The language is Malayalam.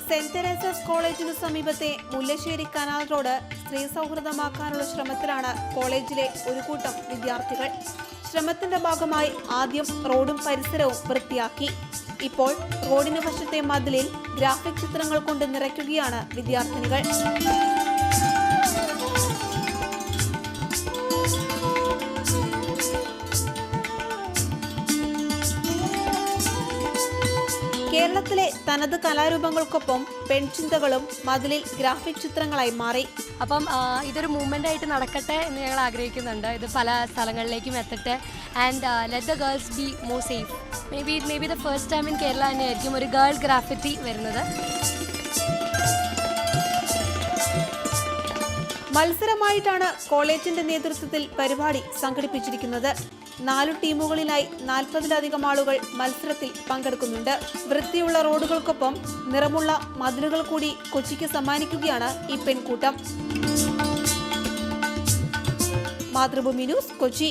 സെന്റ് തെരേസസ് കോളേജിനു സമീപത്തെ മുല്ലശ്ശേരി കനാൽ റോഡ് സ്ത്രീ സൗഹൃദമാക്കാനുള്ള ശ്രമത്തിലാണ് കോളേജിലെ ഒരു കൂട്ടം വിദ്യാർത്ഥികൾ. ശ്രമത്തിന്റെ ഭാഗമായി ആദ്യം റോഡും പരിസരവും വൃത്തിയാക്കി. ഇപ്പോൾ റോഡിന് വശത്തെ മതിലിൽ ഗ്രാഫിക് ചിത്രങ്ങൾ കൊണ്ട് നിറയ്ക്കുകയാണ് വിദ്യാർത്ഥിനികൾ. കേരളത്തിലെ തനത് കലാരൂപങ്ങൾക്കൊപ്പം പെൺചിന്തകളും മതിലിൽ ഗ്രാഫിക് ചിത്രങ്ങളായി മാറി. അപ്പം ഇതൊരു മൂവ്മെൻ്റ് ആയിട്ട് നടക്കട്ടെ എന്ന് ഞങ്ങൾ ആഗ്രഹിക്കുന്നുണ്ട്. ഇത് പല സ്ഥലങ്ങളിലേക്കും എത്തട്ടെ and let the girls be more safe. Maybe the first time in Kerala തന്നെയായിരിക്കും ഒരു ഗേൾ ഗ്രാഫിറ്റി വരുന്നത്. മത്സരമായിട്ടാണ് കോളേജിന്റെ നേതൃത്വത്തിൽ പരിപാടി സംഘടിപ്പിച്ചിരിക്കുന്നത്. 4 ടീമുകളിലായി 40-ലധികം ആളുകൾ മത്സരത്തിൽ പങ്കെടുക്കുന്നുണ്ട്. വൃത്തിയുള്ള റോഡുകൾക്കൊപ്പം നിറമുള്ള മതിലുകൾ കൂടി കൊച്ചിക്ക് സമ്മാനിക്കുകയാണ് ഈ പെൺകൂട്ടം. മാതൃഭൂമി ന്യൂസ്, കൊച്ചി.